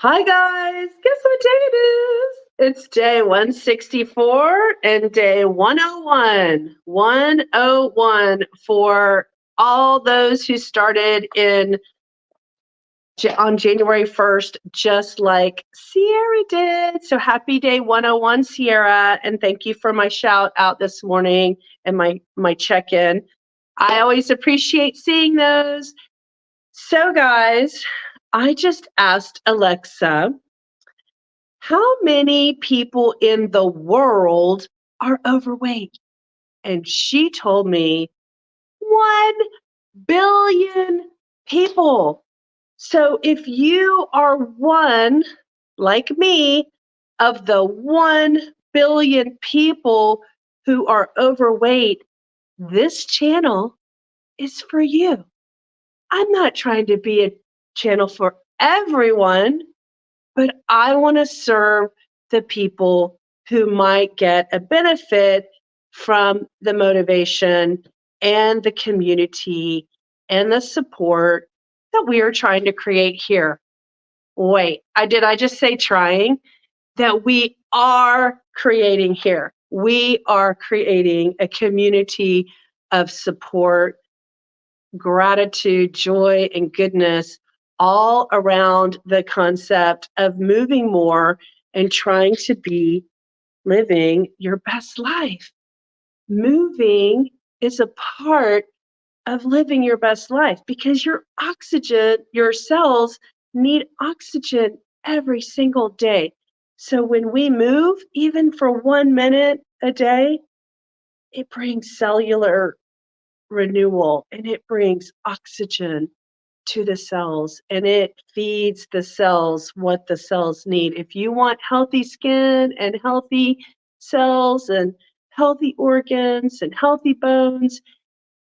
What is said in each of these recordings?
Hi guys, guess what day it is? It's day 164 and day 101. 101 for all those who started on January 1st, just like Sierra did. So happy day 101, Sierra, and thank you for my shout out this morning and my check-in. I always appreciate seeing those. So guys, I just asked Alexa, how many people in the world are overweight? And she told me 1 billion people. So if you are one, like me, of the 1 billion people who are overweight, this channel is for you. I'm not trying to be a channel for everyone, but I want to serve the people who might get a benefit from the motivation and the community and the support that we are trying to create here. Wait, I just say trying? That we are creating here. We are creating a community of support, gratitude, joy, and goodness all around the concept of moving more and trying to be living your best life. Moving is a part of living your best life because your cells need oxygen every single day. So when we move, even for 1 minute a day, it brings cellular renewal and it brings oxygen to the cells and it feeds the cells what the cells need. If you want healthy skin and healthy cells and healthy organs and healthy bones,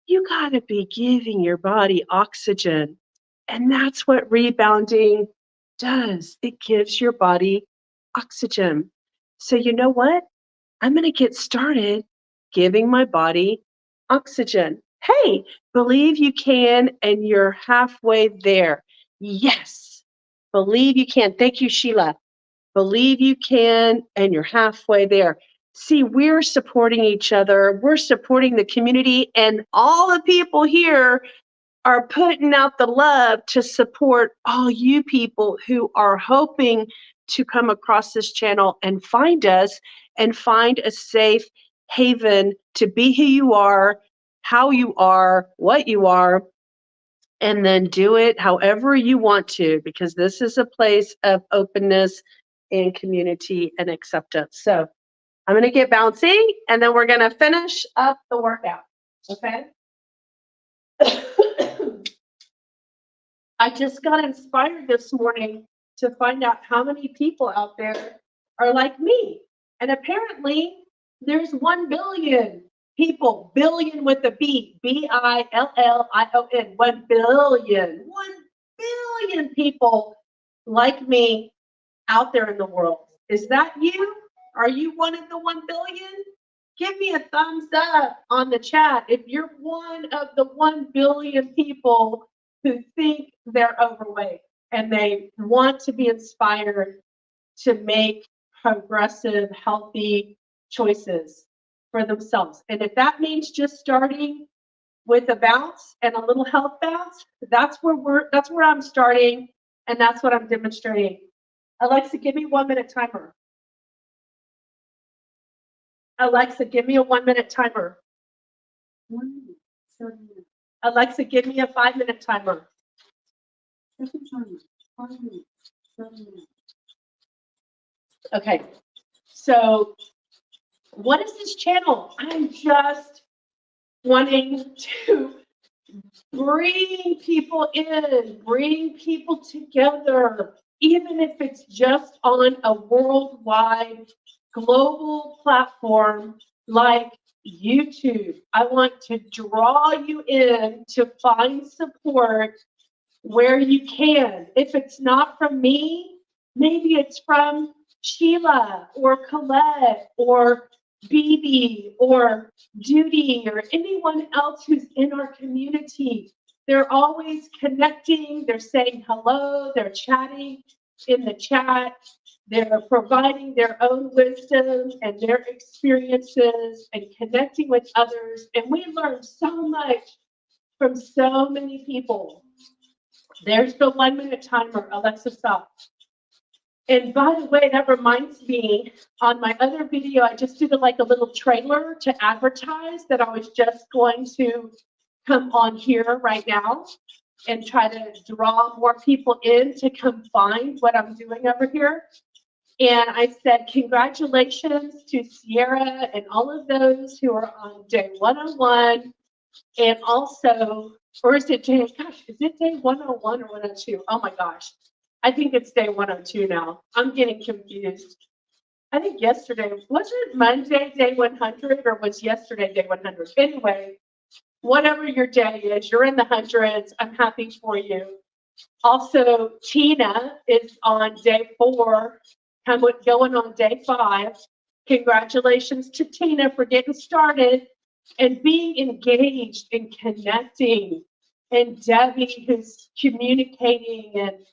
you got to be giving your body oxygen. And that's what rebounding does. It gives your body oxygen. So, you know what? I'm going to get started giving my body oxygen. Hey, believe you can, and you're halfway there. Yes, believe you can. Thank you, Sheila. Believe you can, and you're halfway there. See, we're supporting each other, we're supporting the community, and all the people here are putting out the love to support all you people who are hoping to come across this channel and find us and find a safe haven to be who you are, how you are, what you are, and then do it however you want to, because this is a place of openness and community and acceptance. So I'm going to get bouncy and then we're going to finish up the workout. Okay. I just got inspired this morning to find out how many people out there are like me. And apparently there's 1 billion people, billion with a B, Billion, 1 billion, 1 billion people like me out there in the world. Is that you? Are you one of the 1 billion? Give me a thumbs up on the chat if you're one of the 1 billion people who think they're overweight and they want to be inspired to make progressive, healthy choices for themselves. And if that means just starting with a bounce and a little health bounce, that's where I'm starting, and that's what I'm demonstrating. Alexa, give me 1 minute timer. Alexa, give me a 1 minute timer. 1 minute, 7 minutes. Alexa, give me a 5 minute timer. 5 minutes, 7 minutes. Okay, so what is this channel? I'm just wanting to bring people in, bring people together, even if it's just on a worldwide, global platform like YouTube. I want to draw you in to find support where you can. If it's not from me, maybe it's from Sheila or Colette or BB or Judy or anyone else who's in our community. They're always connecting, they're saying hello, they're chatting. in the chat. They're providing their own wisdom and their experiences and connecting with others. And we learn so much from so many people. There's the 1 minute timer. Alexa, stop. And by the way, that reminds me, on my other video, I just did like a little trailer to advertise that I was just going to come on here right now and try to draw more people in to come find what I'm doing over here. And I said, congratulations to Sierra and all of those who are on day 101. And also, or is it day, gosh, is it day 101 or 102? Oh my gosh. I think it's day 102 now. I'm getting confused. I think yesterday, wasn't Monday day 100 or was yesterday day 100? Anyway, whatever your day is, you're in the hundreds. I'm happy for you. Also, Tina is on day 4, going on day 5. Congratulations to Tina for getting started and being engaged and connecting. And Debbie, who's communicating and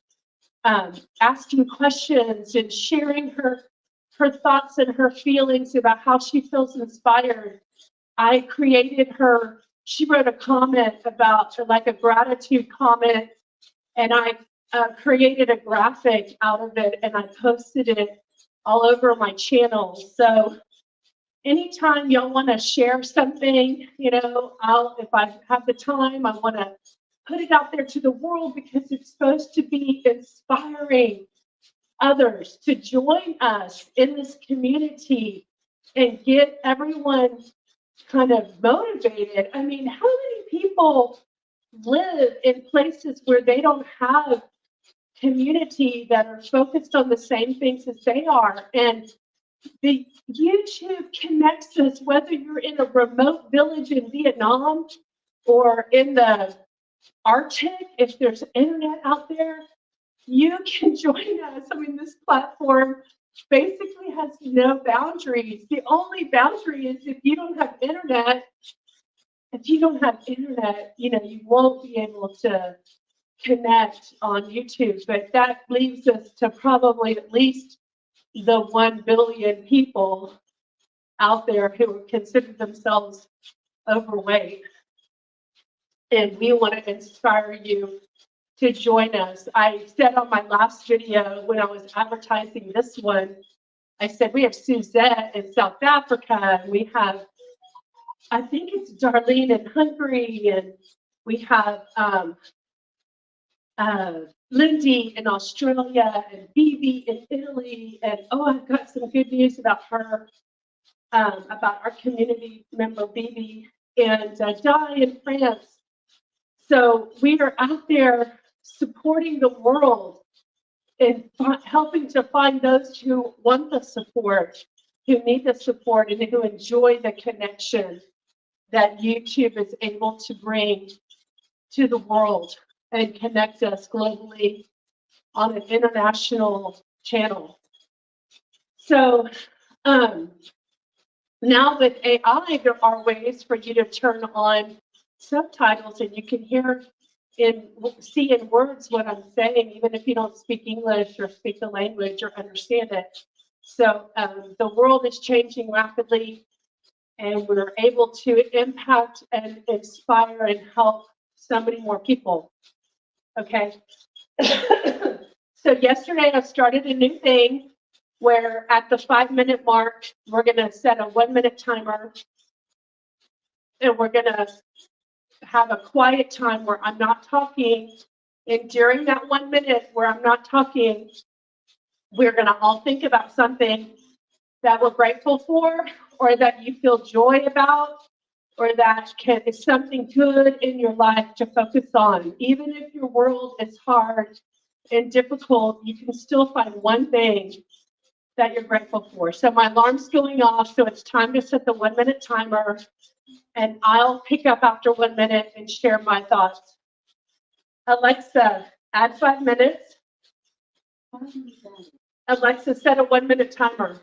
asking questions and sharing her thoughts and her feelings about how she feels inspired. I created her, she wrote a comment about like a gratitude comment, and I created a graphic out of it and I posted it all over my channel. So anytime y'all want to share something, you know, if I have the time, I want to put it out there to the world because it's supposed to be inspiring others to join us in this community and get everyone kind of motivated. I mean, how many people live in places where they don't have community that are focused on the same things as they are? And the YouTube connects us, whether you're in a remote village in Vietnam or in the Arctic, if there's internet out there, you can join us. I mean, this platform basically has no boundaries. The only boundary is if you don't have internet. If you don't have internet, you know, you won't be able to connect on YouTube. But that leaves us to probably at least the 1 billion people out there who consider themselves overweight. And we want to inspire you to join us. I said on my last video when I was advertising this one, I said we have Suzette in South Africa, and we have, I think it's Darlene in Hungary, and we have Lindy in Australia, and Bibi in Italy, and oh, I've got some good news about her, about our community member Bibi, and Di in France. So we are out there supporting the world and helping to find those who want the support, who need the support, and who enjoy the connection that YouTube is able to bring to the world and connect us globally on an international channel. So now with AI, there are ways for you to turn on subtitles and you can see in words what I'm saying, even if you don't speak English or speak the language or understand it. So the world is changing rapidly, and we're able to impact and inspire and help so many more people. Okay. So yesterday I started a new thing where at the 5-minute mark, we're going to set a 1-minute timer, and we're going to have a quiet time where I'm not talking. And during that 1 minute where I'm not talking, we're going to all think about something that we're grateful for, or that you feel joy about, or that is something good in your life to focus on. Even if your world is hard and difficult, you can still find one thing that you're grateful for. So my alarm's going off, so it's time to set the 1-minute timer, and I'll pick up after 1 minute and share my thoughts. Alexa, add 5 minutes. Alexa, set a 1-minute timer.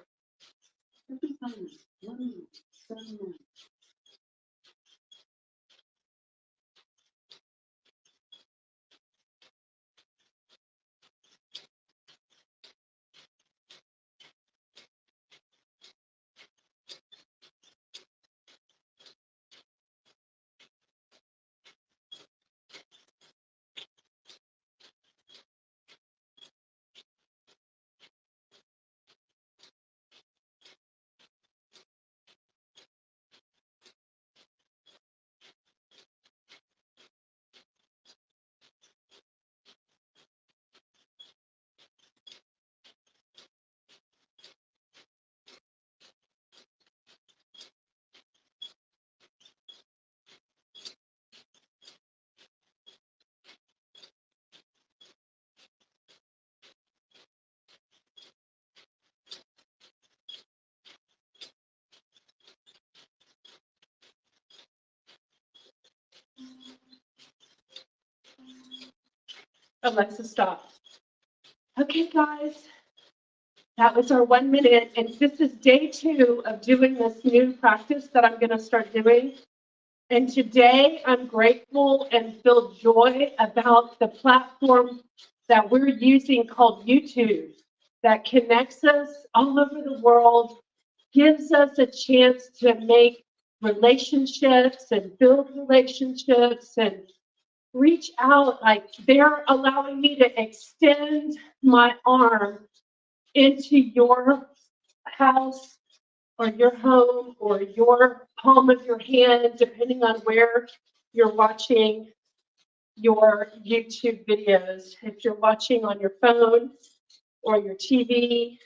Alexa, stop. Okay, guys, that was our 1 minute, and this is day 2 of doing this new practice that I'm going to start doing. And today I'm grateful and feel joy about the platform that we're using called YouTube that connects us all over the world, gives us a chance to make relationships and build relationships and reach out. Like, they're allowing me to extend my arm into your house or your home or your palm of your hand, depending on where you're watching your YouTube videos. If you're watching on your phone or your TV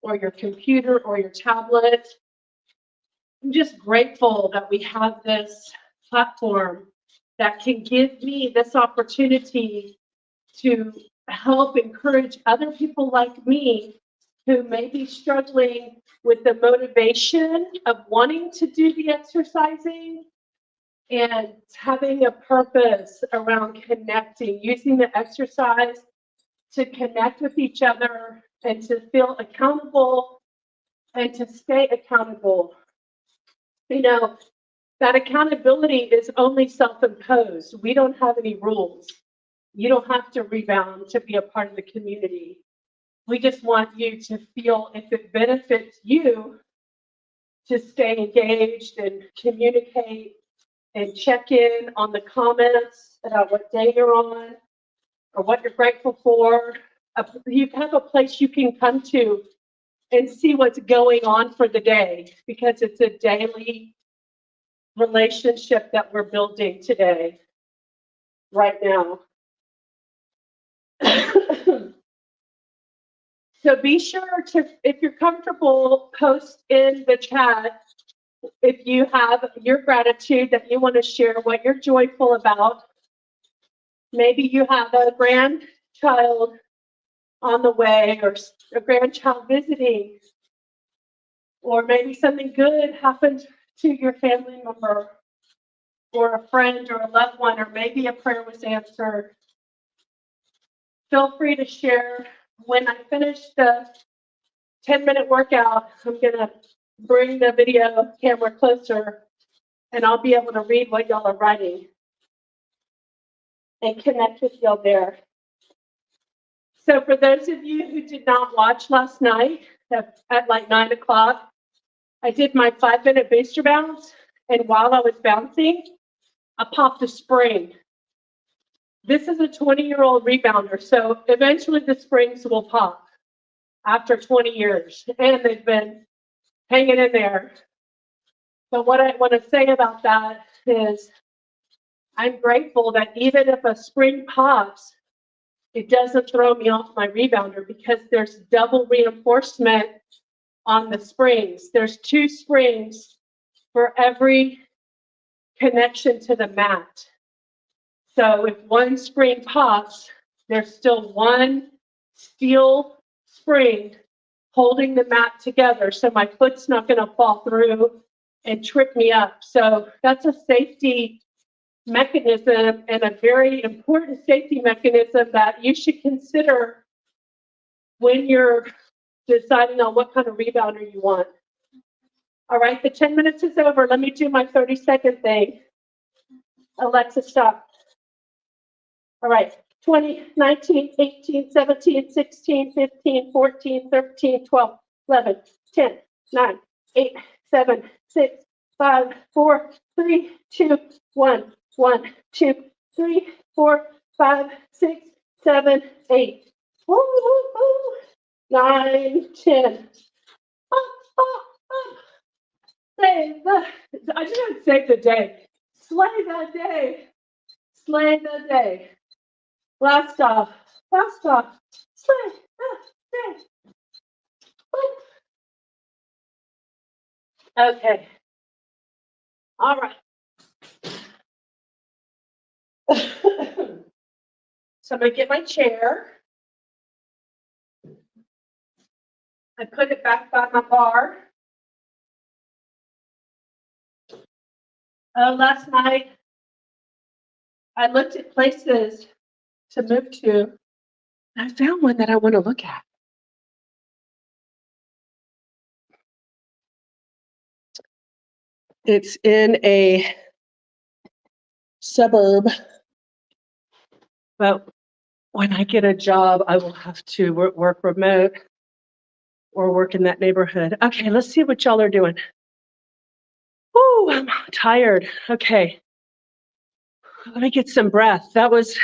or your computer or your tablet, I'm just grateful that we have this platform that can give me this opportunity to help encourage other people like me who may be struggling with the motivation of wanting to do the exercising and having a purpose around connecting, using the exercise to connect with each other and to feel accountable and to stay accountable. You know, that accountability is only self-imposed. We don't have any rules. You don't have to rebound to be a part of the community. We just want you to feel if it benefits you to stay engaged and communicate and check in on the comments about what day you're on or what you're grateful for. You have a place you can come to and see what's going on for the day, because it's a daily relationship that we're building today, right now. So be sure to, if you're comfortable, post in the chat if you have your gratitude that you want to share, what you're joyful about. Maybe you have a grandchild on the way or a grandchild visiting, or maybe something good happened to your family member or a friend or a loved one, or maybe a prayer was answered. Feel free to share. When I finish the 10-minute workout, I'm going to bring the video camera closer and I'll be able to read what y'all are writing and connect with y'all there. So for those of you who did not watch last night at like 9 o'clock, I did my 5-minute booster bounce, and while I was bouncing, I popped a spring. This is a 20-year-old rebounder, so eventually the springs will pop after 20 years, and they've been hanging in there. But what I want to say about that is I'm grateful that even if a spring pops, it doesn't throw me off my rebounder, because there's double reinforcement on the springs. There's 2 springs for every connection to the mat. So if one spring pops, there's still 1 steel spring holding the mat together, so my foot's not going to fall through and trip me up. So that's a safety mechanism, and a very important safety mechanism that you should consider when you're deciding on what kind of rebounder you want. All right, the 10 minutes is over. Let me do my 30-second thing. Alexa, stop. All right, 20, 19, 18, 17, 16, 15, 14, 13, 12, 11, 10, 9, 8, 7, 6, 5, 4, 3, 2, 1, 1, 2, 3, 4, 5, 6, 7, 8. Woo, woo, woo. 9, 10. Up, up, up. Save the, I just want to save the day. Slay the day. Slay the day. Last off. Last off. Slay the day. Woo. Okay. All right. So I'm going to get my chair. I put it back by my bar. Last night, I looked at places to move to. I found one that I want to look at. It's in a suburb, but when I get a job, I will have to work remote or work in that neighborhood. Okay, let's see what y'all are doing. Ooh, I'm tired. Okay, let me get some breath. That was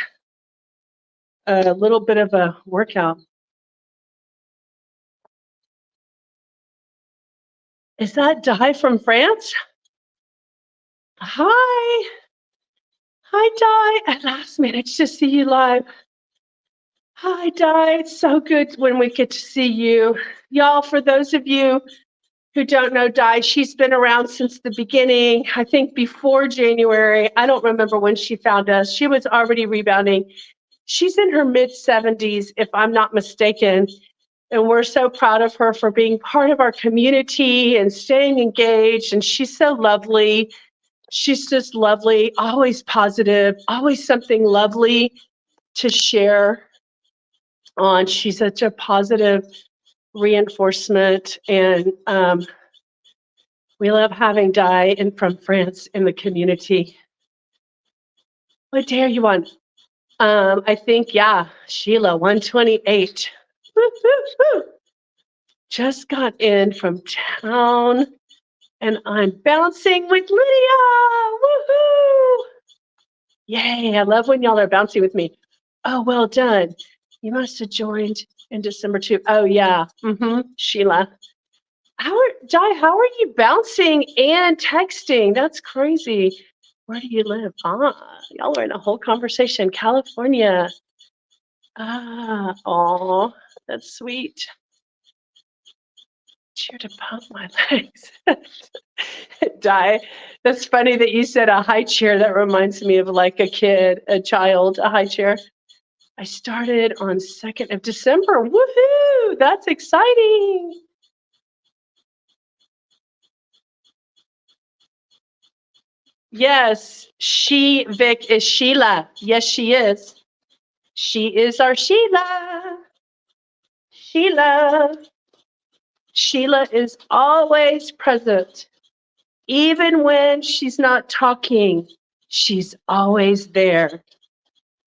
a little bit of a workout. Is that Di from France? Hi. Hi, Di. At last managed to see you live. Hi, Di. It's so good when we get to see you. Y'all, for those of you who don't know Di, she's been around since the beginning, I think before January. I don't remember when she found us. She was already rebounding. She's in her mid-70s, if I'm not mistaken. And we're so proud of her for being part of our community and staying engaged. And she's so lovely. She's just lovely, always positive, always something lovely to share on. She's such a positive reinforcement. And we love having Di in from France in the community. What day are you on? I think, yeah, Sheila, 128. Woo, woo, woo. Just got in from town and I'm bouncing with Lydia. Woohoo! Yay, I love when y'all are bouncy with me. Oh, well done. You must have joined in December too. Oh, yeah. Sheila. Di, how are you bouncing and texting? That's crazy. Where do you live? Y'all are in a whole conversation. California. Aw, that's sweet. Cheer to pump my legs. Di, that's funny that you said a high chair. That reminds me of like a kid, a child, a high chair. I started on 2nd of December. Woohoo! That's exciting. Yes, Vic, is Sheila. Yes, she is. She is our Sheila. Sheila. Sheila is always present. Even when she's not talking, she's always there.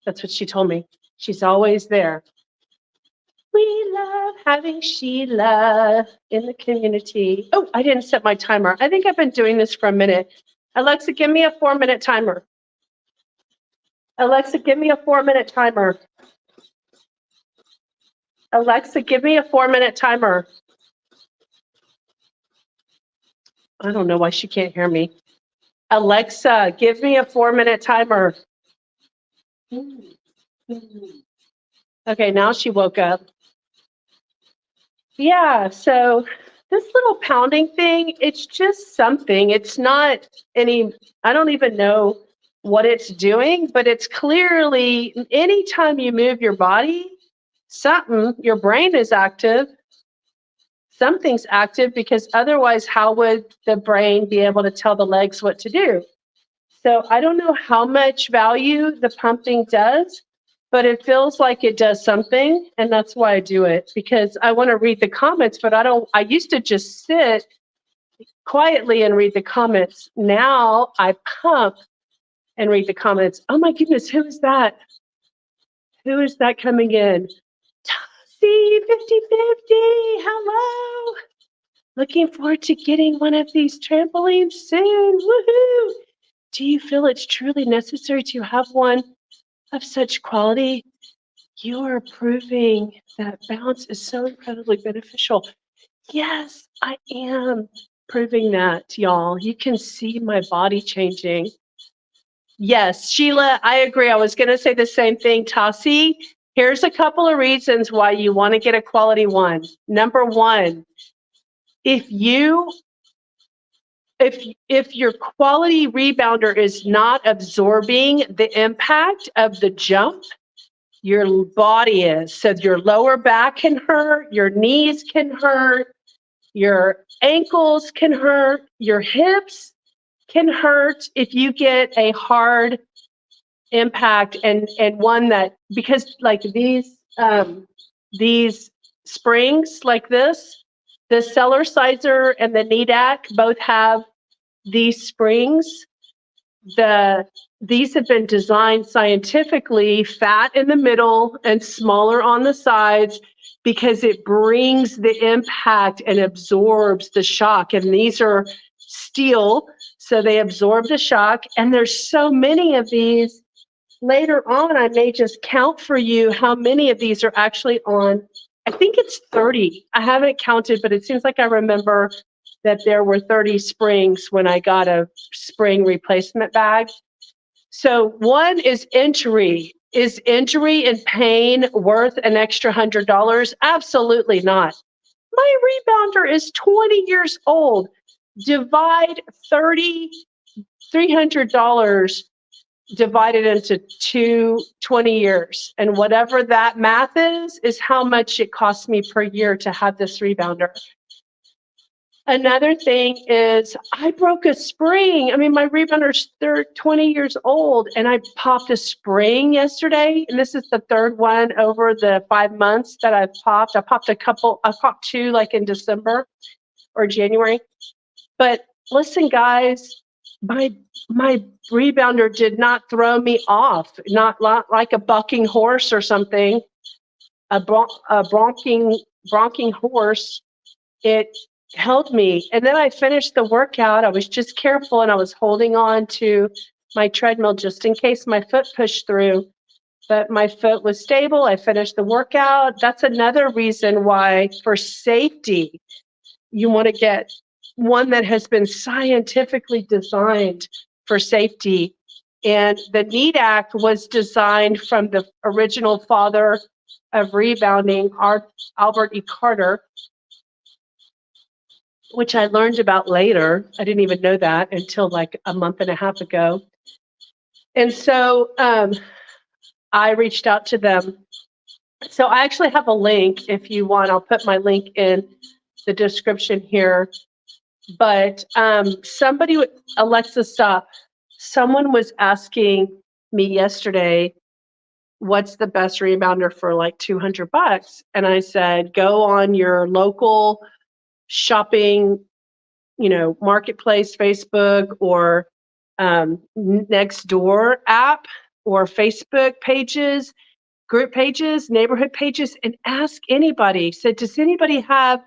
That's what she told me. She's always there. We love having Sheila in the community. Oh, I didn't set my timer. I think I've been doing this for a minute. Alexa, give me a 4-minute timer. Alexa, give me a 4-minute timer. Alexa, give me a 4-minute timer. I don't know why she can't hear me. Alexa, give me a 4-minute timer. Okay, now she woke up. Yeah, so this little pounding thing, it's just something. It's not any, I don't even know what it's doing, but it's clearly anytime you move your body, your brain is active, something's active, because otherwise how would the brain be able to tell the legs what to do? So I don't know how much value the pumping does, but it feels like it does something, and that's why I do it, because I want to read the comments, but I used to just sit quietly and read the comments. Now I pump and read the comments. Oh my goodness, who is that? Who is that coming in? Tassie 5050, hello. Looking forward to getting one of these trampolines soon, woohoo. Do you feel it's truly necessary to have one of such quality? You are proving that bounce is so incredibly beneficial. Yes, I am proving that, y'all. You can see my body changing. Yes, Sheila, I agree. I was going to say the same thing. Tassie, here's a couple of reasons why you want to get a quality one. Number one, if your quality rebounder is not absorbing the impact of the jump, your body is. So your lower back can hurt, your knees can hurt, your ankles can hurt, your hips can hurt if you get a hard impact, and one that, because like these springs like this, the Cellar Sizer and the Needak both have these springs. These have been designed scientifically, fat in the middle and smaller on the sides, because it brings the impact and absorbs the shock. And these are steel, so they absorb the shock. And there's so many of these. Later on, I may just count for you how many of these are actually on. I think it's 30. I haven't counted, but it seems like I remember that there were 30 springs when I got a spring replacement bag. So one is injury. Is injury and pain worth an extra $100? Absolutely not. My rebounder is 20 years old. Divide $300 divided into 20 years. And whatever that math is how much it costs me per year to have this rebounder. Another thing is I broke a spring. I mean, my rebounder's 20 years old, and I popped a spring yesterday. And this is the third one over the 5 months that I've popped. I popped two like in December or January. But listen, guys, my rebounder did not throw me off, not like a bucking horse or something, a bronking horse. It held me. And then I finished the workout. I was just careful, and I was holding on to my treadmill just in case my foot pushed through. But my foot was stable. I finished the workout. That's another reason why, for safety, you want to get one that has been scientifically designed for safety. And the Needak was designed from the original father of rebounding, Albert E. Carter, which I learned about later. I didn't even know that until like a month and a half ago. And so I reached out to them. So I actually have a link if you want. I'll put my link in the description here. But Alexa, stop. Someone was asking me yesterday, what's the best rebounder for like $200? And I said, go on your local shopping, marketplace, Facebook, or Nextdoor app, or Facebook pages, group pages, neighborhood pages, and ask anybody. Said, does anybody have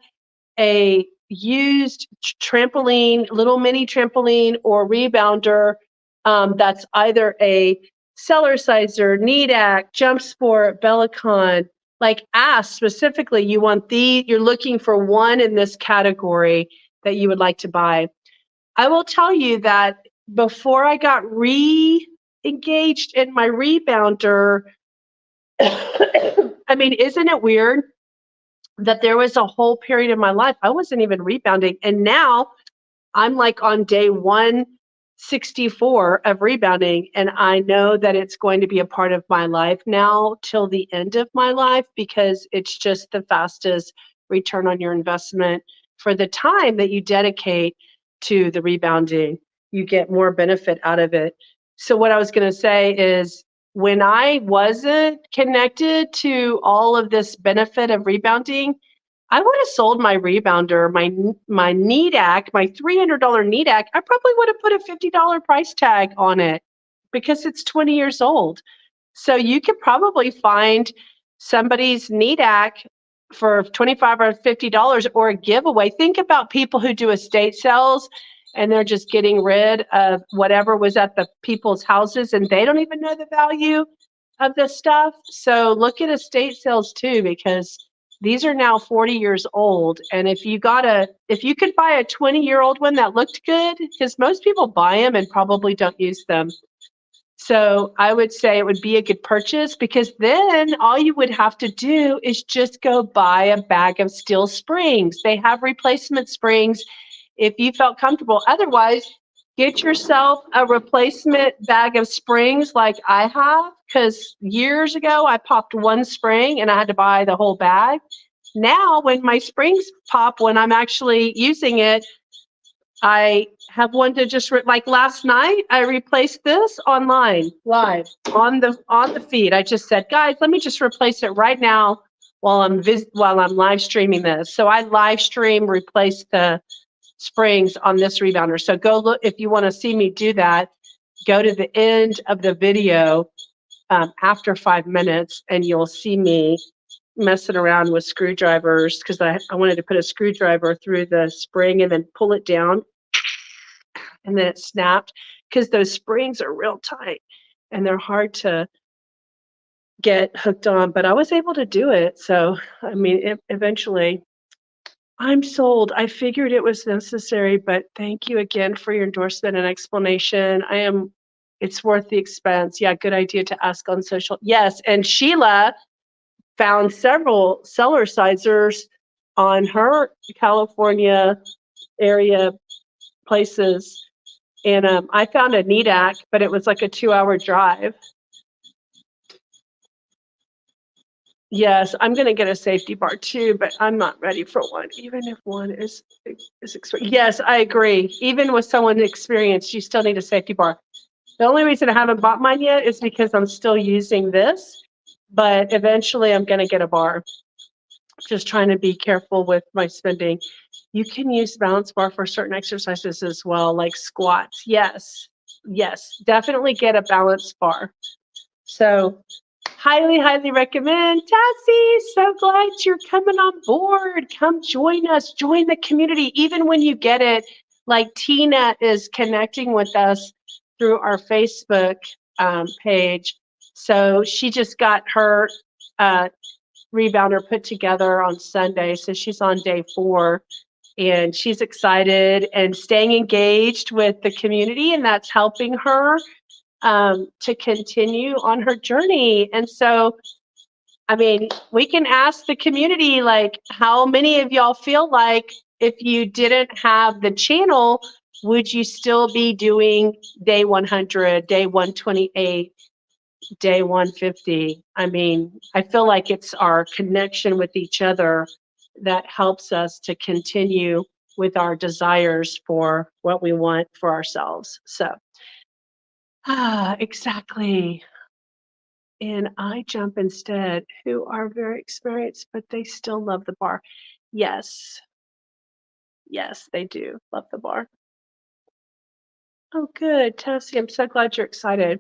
a used trampoline, little mini trampoline or rebounder that's either a Cellar Sizer, Needak, Jump Sport, Bellicon? Like, ask specifically, you're looking for one in this category that you would like to buy. I will tell you that before I got re-engaged in my rebounder, I mean, isn't it weird that there was a whole period in my life I wasn't even rebounding, and now I'm like on day 164 of rebounding, and I know that it's going to be a part of my life now till the end of my life, because it's just the fastest return on your investment for the time that you dedicate to the rebounding. You get more benefit out of it. So what I was going to say is, when I wasn't connected to all of this benefit of rebounding, I would have sold my rebounder, my Needak, my $300 Needak. I probably would have put a $50 price tag on it because it's 20 years old. So you could probably find somebody's Needak for $25 or $50 or a giveaway. Think about people who do estate sales and they're just getting rid of whatever was at the people's houses, and they don't even know the value of this stuff. So look at estate sales too, because these are now 40 years old. And if you could buy a 20-year-old one that looked good, because most people buy them and probably don't use them. So I would say it would be a good purchase, because then all you would have to do is just go buy a bag of steel springs. They have replacement springs if you felt comfortable. Otherwise, get yourself a replacement bag of springs like I have, because years ago I popped one spring and I had to buy the whole bag. Now when my springs pop, when I'm actually using it, I have one to just like last night. I replaced this online, live on the feed. I just said, guys, let me just replace it right now while I'm live streaming this. So I live stream replace the springs on this rebounder. So go look if you want to see me do that. Go to the end of the video after 5 minutes, and you'll see me messing around with screwdrivers because I wanted to put a screwdriver through the spring and then pull it down, and then it snapped because those springs are real tight and they're hard to get hooked on, but I was able to do it. So, I mean, eventually I'm sold. I figured it was necessary, but thank you again for your endorsement and explanation. It's worth the expense. Yeah, good idea to ask on social. Yes, and Sheila found several seller sizers on her California area places. And I found a Needak, but it was like a 2-hour drive. Yes, I'm going to get a safety bar too, but I'm not ready for one, even if one is experienced. Yes, I agree. Even with someone experienced, you still need a safety bar. The only reason I haven't bought mine yet is because I'm still using this, but eventually I'm going to get a bar. Just trying to be careful with my spending. You can use balance bar for certain exercises as well, like squats. Yes, definitely get a balance bar. So highly, highly recommend. Tassie, so glad you're coming on board. Come join us, join the community, even when you get it. Like Tina is connecting with us through our Facebook page. So she just got her rebounder put together on Sunday. So she's on day 4 and she's excited and staying engaged with the community, and that's helping her to continue on her journey. And so, I mean, we can ask the community, like, how many of y'all feel like if you didn't have the channel, would you still be doing day 100, day 128, day 150? I mean, I feel like it's our connection with each other that helps us to continue with our desires for what we want for ourselves. So, exactly. And I jump instead, who are very experienced, but they still love the bar. Yes, they do love the bar. Oh, good, Tassie. I'm so glad you're excited.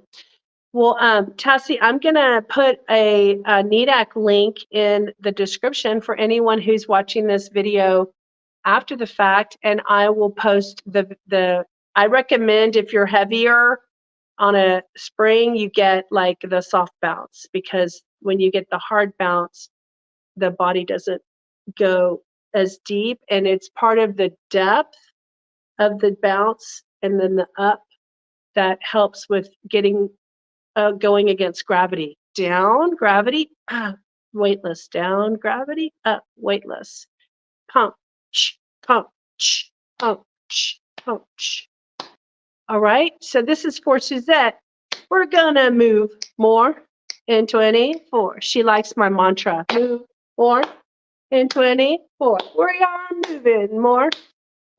Well, Tassie, I'm going to put a Needak link in the description for anyone who's watching this video after the fact, and I will post I recommend if you're heavier on a spring, you get like the soft bounce, because when you get the hard bounce, the body doesn't go as deep, and it's part of the depth of the bounce and then the up that helps with getting going against gravity. Down, gravity, weightless. Down, gravity, up, weightless. Pump, pump, pump, pump. All right, so this is for Suzette. We're gonna move more in 24. She likes my mantra. Move more in 24. We are moving more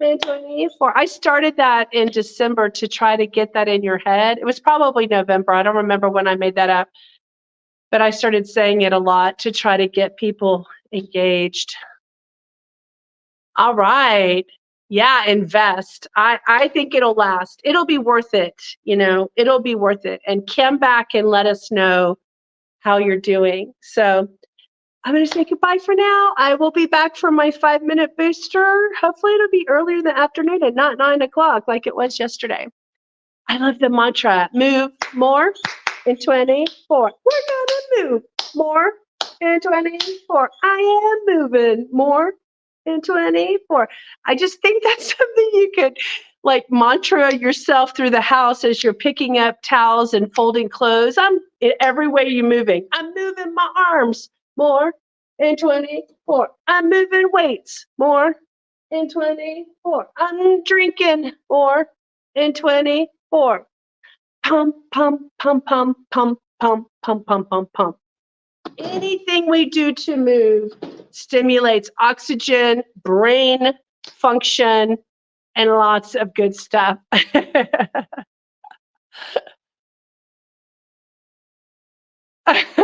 in 24. I started that in December to try to get that in your head. It was probably November. I don't remember when I made that up, but I started saying it a lot to try to get people engaged. All right. Yeah, invest. I think it'll last. It'll be worth it. It'll be worth it. And come back and let us know how you're doing. So I'm going to say goodbye for now. I will be back for my 5-minute booster. Hopefully it'll be earlier in the afternoon and not 9 o'clock like it was yesterday. I love the mantra. Move more in 24. We're going to move more in 24. I am moving more in 24. I just think that's something you could like mantra yourself through the house as you're picking up towels and folding clothes. Every way you're moving. I'm moving my arms more in 24. I'm moving weights more in 24. I'm drinking more in 24. Pump, pump, pump, pump, pump, pump, pump, pump, pump, pump. Anything we do to move stimulates oxygen, brain function, and lots of good stuff.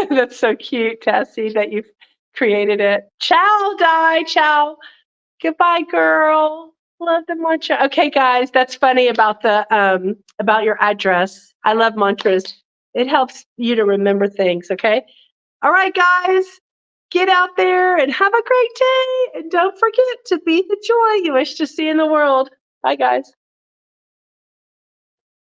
That's so cute, Tessie, that you've created it. Ciao, Di. Ciao. Goodbye, girl. Love the mantra. Okay, guys, that's funny about the about your address. I love mantras. It helps you to remember things. Okay. All right, guys, get out there and have a great day. And don't forget to be the joy you wish to see in the world. Bye, guys.